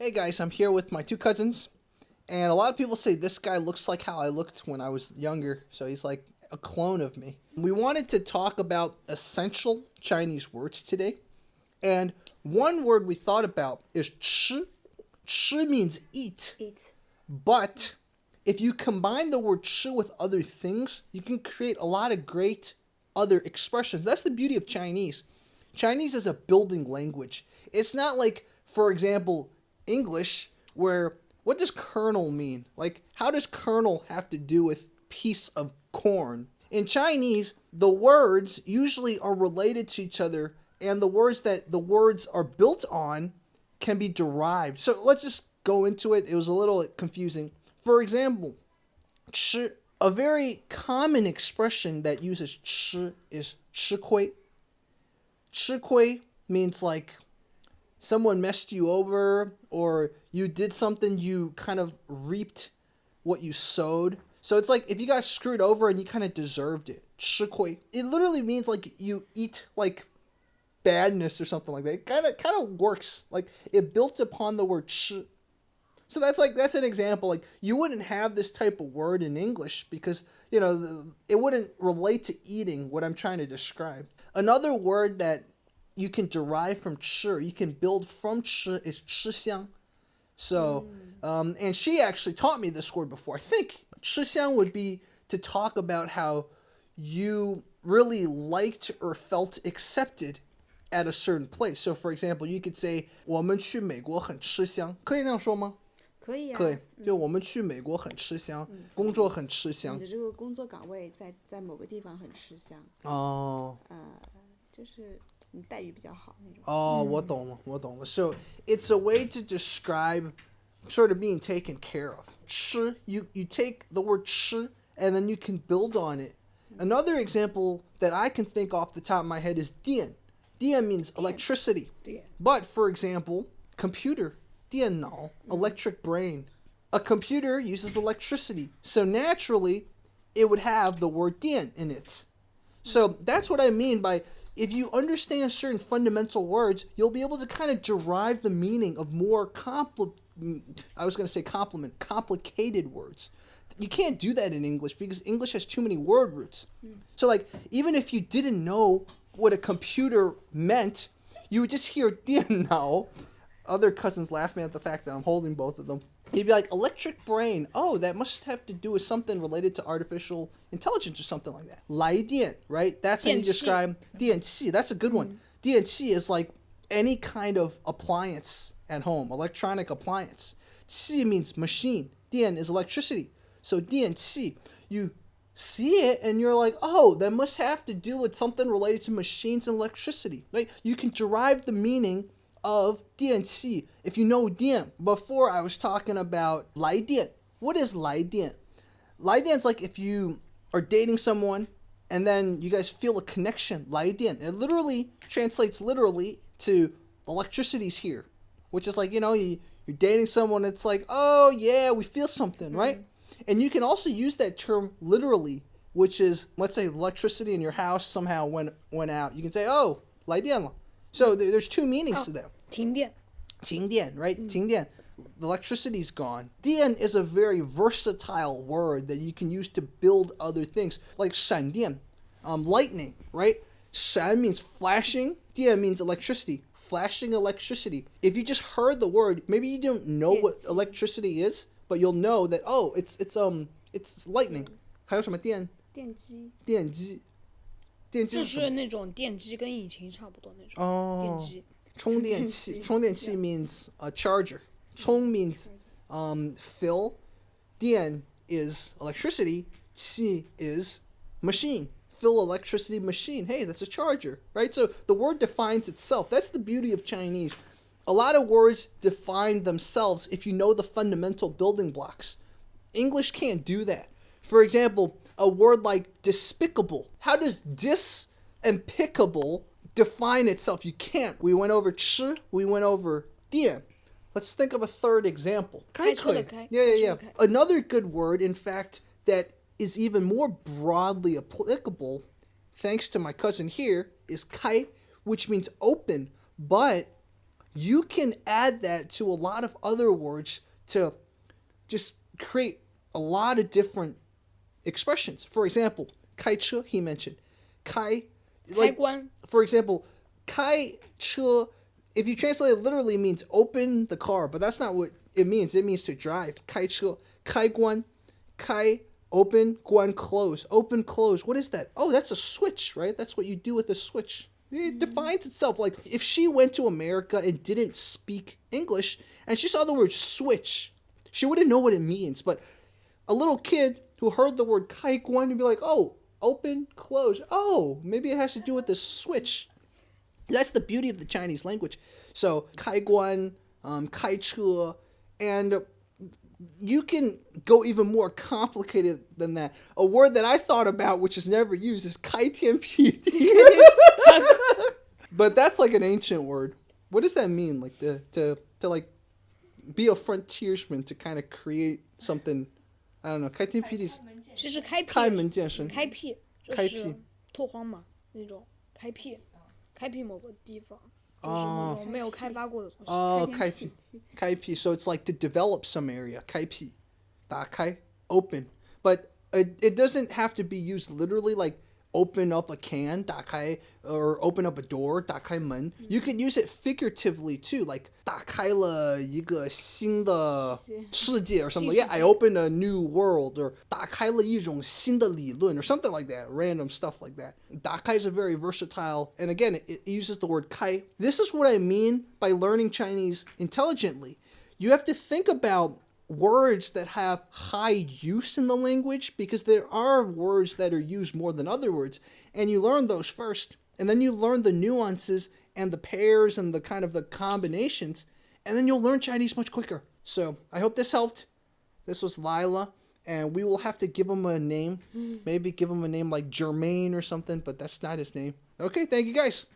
Hey guys, I'm here with my two cousins, and a lot of people say this guy looks like how I looked when I was younger, so he's like a clone of me. We wanted to talk about essential Chinese words today, and one word we thought about is 吃. 吃 means eat, but if you combine the word 吃 with other things, you can create a lot of great other expressions. That's the beauty of Chinese. Chinese is a building language. It's not like, for example, English, where what does kernel mean? Like, how does kernel have to do with piece of corn? In Chinese, the words usually are related to each other, and the words that the words are built on can be derived. So let's just go into it. It was a little confusing. For example, 吃, a very common expression that uses 吃 is 吃亏. 吃亏 means like someone messed you over, or you did something, you kind of reaped what you sowed. So it's like if you got screwed over and you kind of deserved it. 吃亏. It literally means like you eat like badness or something like that. It kind of works. Like it built upon the word 吃. So that's an example. Like you wouldn't have this type of word in English because, it wouldn't relate to eating what I'm trying to describe. Another word that you can derive from 吃, you can build from 吃, is 吃香. So, and she actually taught me this word before. I think 吃香 would be to talk about how you really liked or felt accepted at a certain place. So, for example, you could say 我们去美国很吃香. 可以那样说吗？可以啊，可以，就我们去美国很吃香，工作很吃香。你的这个工作岗位在某个地方很吃香。哦。就是你待遇比较好那种。哦，我懂了。So it's a way to describe sort of being taken care of. 吃, you take the word 吃 and then you can build on it. Another example that I can think off the top of my head is dian. Dian means electricity. Dian. But for example, computer, 电脑, electric brain. A computer uses electricity. So naturally, it would have the word dian in it. So that's what I mean by, if you understand certain fundamental words, you'll be able to kind of derive the meaning of more complicated words. You can't do that in English because English has too many word roots. So like, even if you didn't know what a computer meant, you would just hear 电脑. Other cousins laughing at the fact that I'm holding both of them. He'd be like, electric brain. Oh, that must have to do with something related to artificial intelligence or something like that. 来电, right? That's how you describe 电器. That's a good one. 电器 is like any kind of appliance at home, electronic appliance. 器 means machine. 电 is electricity. So 电器, you see it and you're like, oh, that must have to do with something related to machines and electricity. Right? You can derive the meaning of 电器 if you know 电. Before I was talking about 来电. What is 来电? 来电 is like if you are dating someone and then you guys feel a connection. 来电. It literally translates literally to electricity's here, which is like, you're dating someone. It's like, oh yeah, we feel something, right? And you can also use that term literally, which is, let's say electricity in your house somehow went out. You can say, oh, 来电了. So there's two meanings to that. 停电. 停电, right? 停电. The electricity's gone. Dian is a very versatile word that you can use to build other things, like 闪电, lightning, right? 闪 means flashing. Dian means electricity. Flashing electricity. If you just heard the word, maybe you don't know what electricity is, but you'll know that, oh, it's lightning. 还有什么电? 电机。电机. 就是那种电机跟引擎差不多那种。电机。充电器. 充电器 means a charger. 充 means fill. 电 is electricity. 器 is machine. Fill electricity machine. Hey, that's a charger, right? So the word defines itself. That's the beauty of Chinese. A lot of words define themselves if you know the fundamental building blocks. English can't do that. For example, a word like despicable. How does dis and pickable define itself? You can't. We went over 吃, we went over 电. Let's think of a third example. 开车的开. Yeah. Another good word, in fact, that is even more broadly applicable, thanks to my cousin here, is 开, which means open, but you can add that to a lot of other words to just create a lot of different expressions. For example, 开车, he mentioned. 开, 开关 for example, 开车, if you translate it literally, means open the car, but that's not what it means. It means to drive. 开车, 开关, 开, open, 关, close. Open, close. What is that? Oh, that's a switch, right? That's what you do with a switch. It defines itself. Like, if she went to America and didn't speak English, and she saw the word switch, she wouldn't know what it means. But a little kid who heard the word 开关would be like, oh, open, close. Oh, maybe it has to do with the switch. That's the beauty of the Chinese language. So, 开关, 开车, and you can go even more complicated than that. A word that I thought about, which is never used, is 开天辟地. But that's like an ancient word. What does that mean? Like to like be a frontiersman, to kind of create something. I don't know. 开天辟地其实开辟开门见山。开辟就是拓荒嘛，那种开辟某个地方，就是那种没有开发过的东西。Oh, 开辟. So it's like to develop some area. 开辟，打开, open. But it doesn't have to be used literally, like open up a can, 打开, or open up a door, 打开门. You can use it figuratively too, like 打开了一个新的世界 or something. Yeah, I opened a new world, or 打开了一种新的理论 or something like that. Random stuff like that. 打开 is a very versatile, and again, it uses the word 开. This is what I mean by learning Chinese intelligently. You have to think about words that have high use in the language, because there are words that are used more than other words, and you learn those first, and then you learn the nuances and the pairs and the kind of the combinations, and then you'll learn Chinese much quicker. So I hope this helped. This was Lila, and we will have to give him a name. Maybe give him a name like Jermaine or something, but that's not his name. Okay, thank you guys.